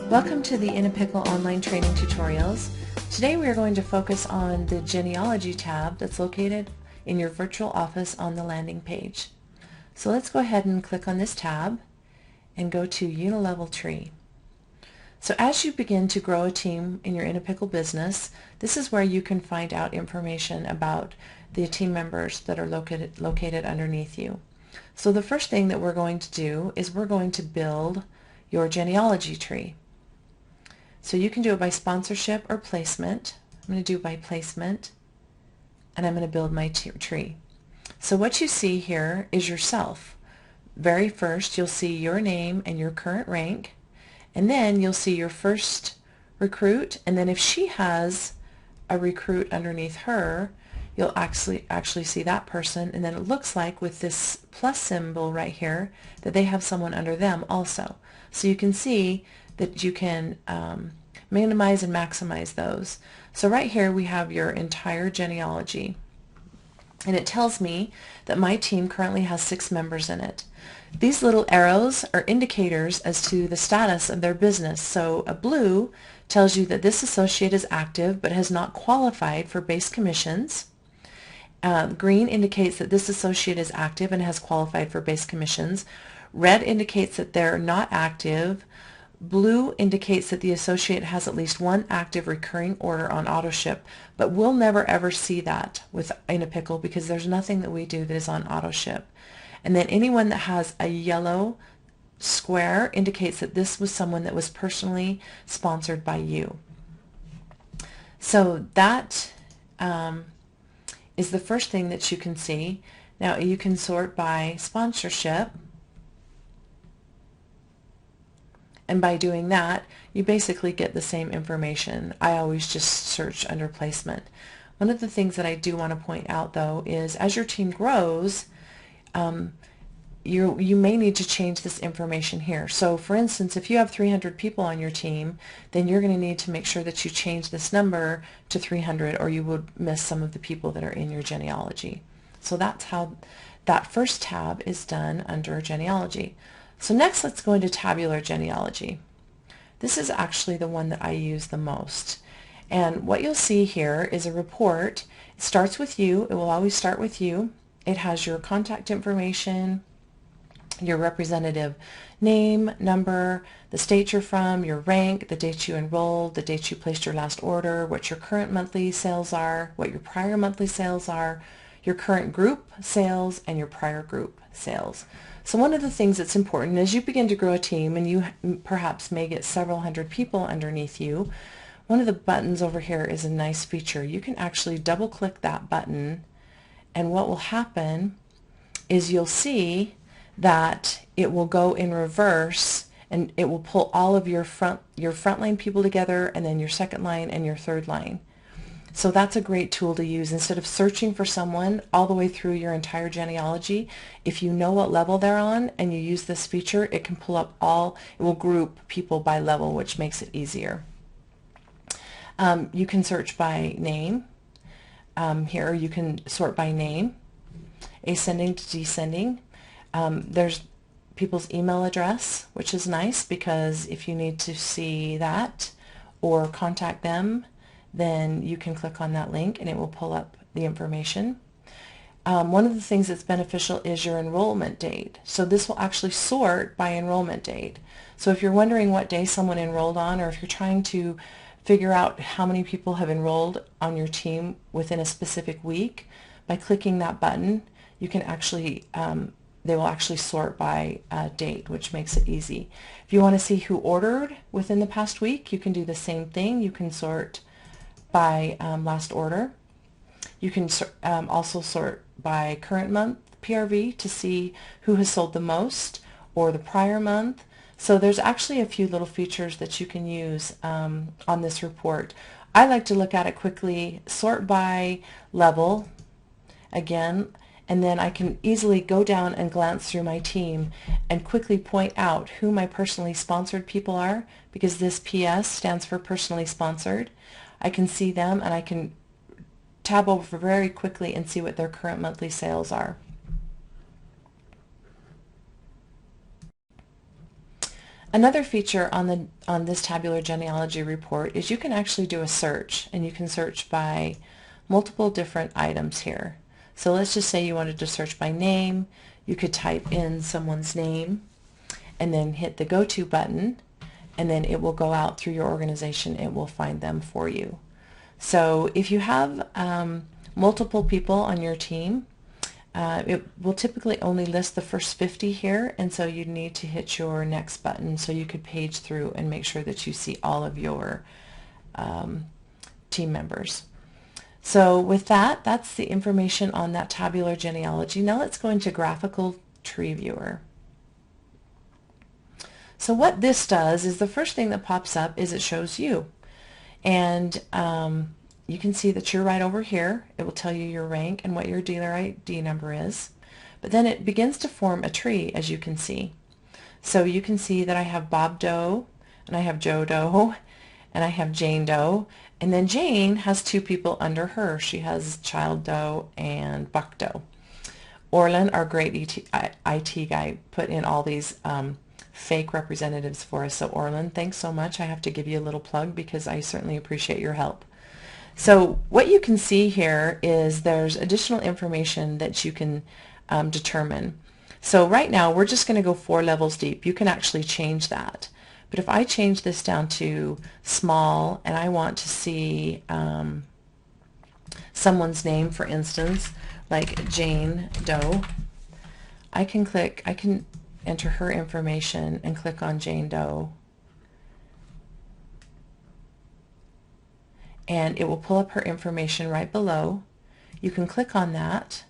Welcome to the In a Pickle online training tutorials. Today we are going to focus on the Genealogy tab that's located in your virtual office on the landing page. So let's go ahead and click on this tab and go to Unilevel Tree. So as you begin to grow a team in your In a Pickle business, this is where you can find out information about the team members that are located underneath you. So the first thing that we're going to do is we're going to build your genealogy tree. So you can do it by sponsorship or placement. I'm going to do it by placement, and I'm going to build my tree. So what you see here is yourself. Very first, you'll see your name and your current rank, and then you'll see your first recruit, and then if she has a recruit underneath her, you'll actually see that person, and then it looks like with this plus symbol right here that they have someone under them also. So you can see that you can minimize and maximize those. So right here we have your entire genealogy, and it tells me that my team currently has 6 members in it. These little arrows are indicators as to the status of their business. So a blue tells you that this associate is active but has not qualified for base commissions. Green indicates that this associate is active and has qualified for base commissions. Red indicates that they're not active. Blue indicates that the associate has at least one active recurring order on AutoShip, but we'll never ever see that with In a Pickle because there's nothing that we do that is on AutoShip. And then anyone that has a yellow square indicates that this was someone that was personally sponsored by you. So that is the first thing that you can see. Now you can sort by sponsorship, and by doing that you basically get the same information. I always just search under placement. One of the things that I do want to point out though is as your team grows, you may need to change this information here. So for instance, if you have 300 people on your team, then you're going to need to make sure that you change this number to 300 or you would miss some of the people that are in your genealogy. So that's how that first tab is done under genealogy. So next let's go into tabular genealogy. This is actually the one that I use the most. And what you'll see here is a report. It starts with you. It will always start with you. It has your contact information, your representative name, number, the state you're from, your rank, the date you enrolled, the date you placed your last order, what your current monthly sales are, what your prior monthly sales are, your current group sales, and your prior group sales. So one of the things that's important as you begin to grow a team, and you perhaps may get several hundred people underneath you, one of the buttons over here is a nice feature. You can actually double click that button, and what will happen is you'll see that it will go in reverse and it will pull all of your front line people together, and then your second line and your third line. So that's a great tool to use. Instead of searching for someone all the way through your entire genealogy, if you know what level they're on and you use this feature, it can pull up it will group people by level, which makes it easier. You can search by name. Here you can sort by name, ascending to descending. There's people's email address, which is nice because if you need to see that or contact them, then you can click on that link and it will pull up the information. One of the things that's beneficial is your enrollment date. So this will actually sort by enrollment date. So if you're wondering what day someone enrolled on, or if you're trying to figure out how many people have enrolled on your team within a specific week, by clicking that button, you can actually they will actually sort by date, which makes it easy. If you want to see who ordered within the past week, you can do the same thing. You can sort by last order. You can also sort by current month PRV to see who has sold the most, or the prior month. So there's actually a few little features that you can use on this report. I like to look at it quickly, sort by level again, and then I can easily go down and glance through my team and quickly point out who my personally sponsored people are, because this PS stands for personally sponsored. I can see them and I can tab over very quickly and see what their current monthly sales are. Another feature on this tabular genealogy report is you can actually do a search, and you can search by multiple different items here. So let's just say you wanted to search by name. You could type in someone's name and then hit the Go To button, and then it will go out through your organization. It will find them for you. So if you have multiple people on your team, it will typically only list the first 50 here, and so you need to hit your next button so you could page through and make sure that you see all of your team members. So with that, that's the information on that tabular genealogy. Now let's go into Graphical Tree Viewer. So what this does is the first thing that pops up is it shows you. And you can see that you're right over here. It will tell you your rank and what your dealer ID number is. But then it begins to form a tree, as you can see. So you can see that I have Bob Doe, and I have Joe Doe, and I have Jane Doe. And then Jane has two people under her. She has Child Doe and Buck Doe. Orlin, our great IT guy, put in all these fake representatives for us. So Orlin, thanks so much. I have to give you a little plug because I certainly appreciate your help. So what you can see here is there's additional information that you can determine. So right now we're just going to go 4 levels deep. You can actually change that. But if I change this down to small and I want to see someone's name, for instance, like Jane Doe, I can enter her information and click on Jane Doe. And it will pull up her information right below. You can click on that,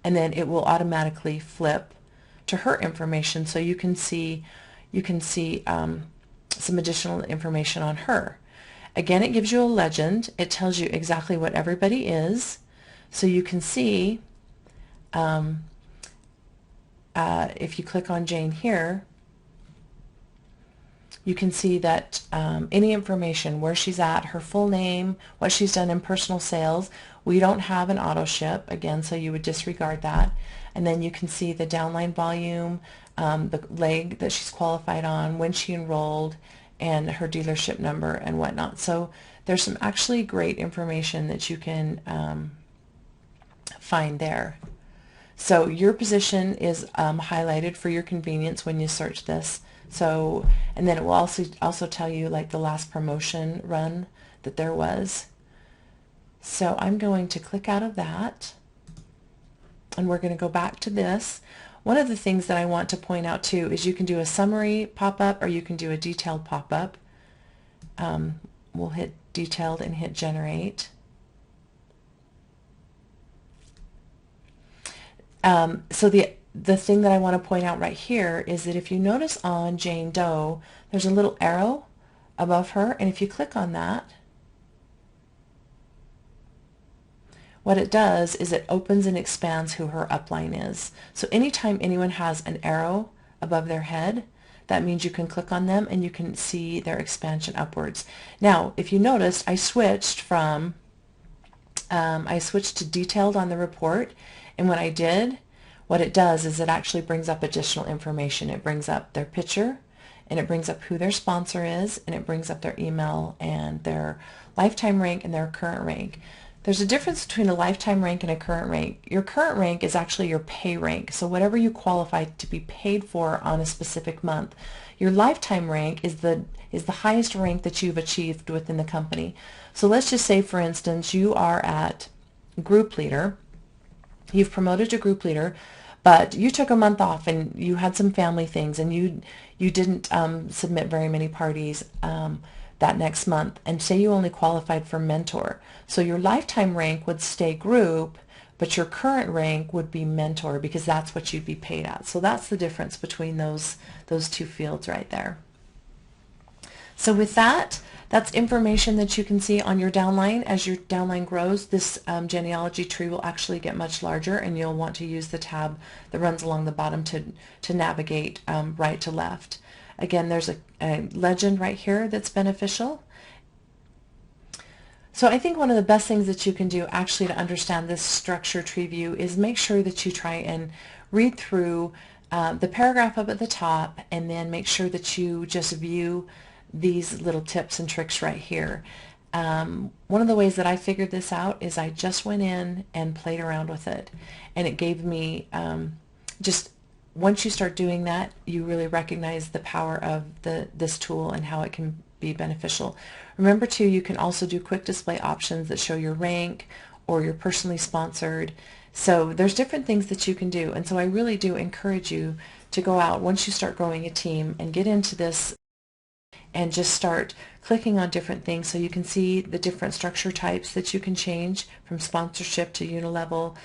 and then it will automatically flip to her information, so you can see some additional information on her. Again, it gives you a legend. It tells you exactly what everybody is, so you can see if you click on Jane here, you can see that any information, where she's at, her full name, what she's done in personal sales. We don't have an auto ship, again, so you would disregard that. And then you can see the downline volume, the leg that she's qualified on, when she enrolled, and her dealership number and whatnot. So there's some actually great information that you can find there. So your position is highlighted for your convenience when you search this. So, and then it will also tell you like the last promotion run that there was. So I'm going to click out of that, and we're going to go back to this. One of the things that I want to point out too is you can do a summary pop-up, or you can do a detailed pop-up. We'll hit detailed and hit generate. So the thing that I want to point out right here is that if you notice on Jane Doe, there's a little arrow above her, and if you click on that, what it does is it opens and expands who her upline is. So anytime anyone has an arrow above their head, that means you can click on them and you can see their expansion upwards. Now, if you noticed, I switched to detailed on the report, and when I did, what it does is it actually brings up additional information. It brings up their picture, and it brings up who their sponsor is, and it brings up their email and their lifetime rank and their current rank. There's a difference between a lifetime rank and a current rank. Your current rank is actually your pay rank, so whatever you qualify to be paid for on a specific month. Your lifetime rank is the highest rank that you've achieved within the company. So let's just say, for instance, you are at group leader. You've promoted to group leader, but you took a month off and you had some family things, and you didn't submit very many parties that next month, and say you only qualified for mentor. So your lifetime rank would stay group, but your current rank would be mentor, because that's what you'd be paid at. So that's the difference between those two fields right there. So with that, that's information that you can see on your downline. As your downline grows, this genealogy tree will actually get much larger, and you'll want to use the tab that runs along the bottom to navigate right to left. Again, there's a legend right here that's beneficial. So I think one of the best things that you can do actually to understand this structure tree view is make sure that you try and read through the paragraph up at the top, and then make sure that you just view these little tips and tricks right here. One of the ways that I figured this out is I just went in and played around with it, and it gave me just once you start doing that, you really recognize the power of this tool and how it can be beneficial. Remember too, you can also do quick display options that show your rank or your personally sponsored. So there's different things that you can do, and so I really do encourage you to go out once you start growing a team and get into this and just start clicking on different things so you can see the different structure types that you can change from sponsorship to unilevel,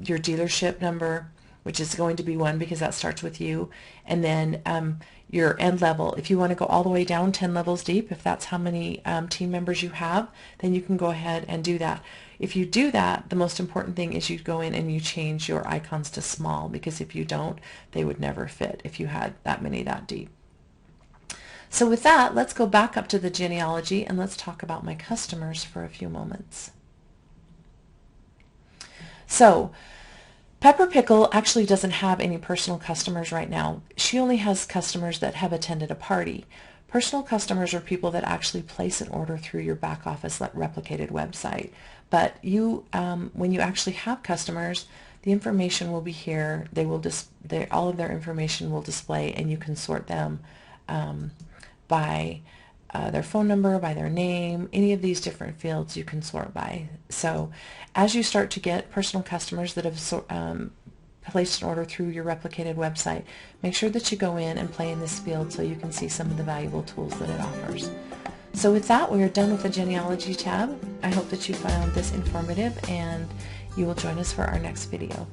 your dealership number, which is going to be 1 because that starts with you, and then your end level. If you want to go all the way down 10 levels deep, if that's how many team members you have, then you can go ahead and do that. If you do that, the most important thing is you go in and you change your icons to small, because if you don't, they would never fit if you had that many that deep. So with that, let's go back up to the genealogy and let's talk about my customers for a few moments. So Pepper Pickle actually doesn't have any personal customers right now. She only has customers that have attended a party. Personal customers are people that actually place an order through your back office replicated website. But you, when you actually have customers, the information will be here. They will all of their information will display, and you can sort them by their phone number, by their name, any of these different fields you can sort by. So as you start to get personal customers that have placed an order through your replicated website, make sure that you go in and play in this field so you can see some of the valuable tools that it offers. So with that, we are done with the Genealogy tab. I hope that you found this informative and you will join us for our next video.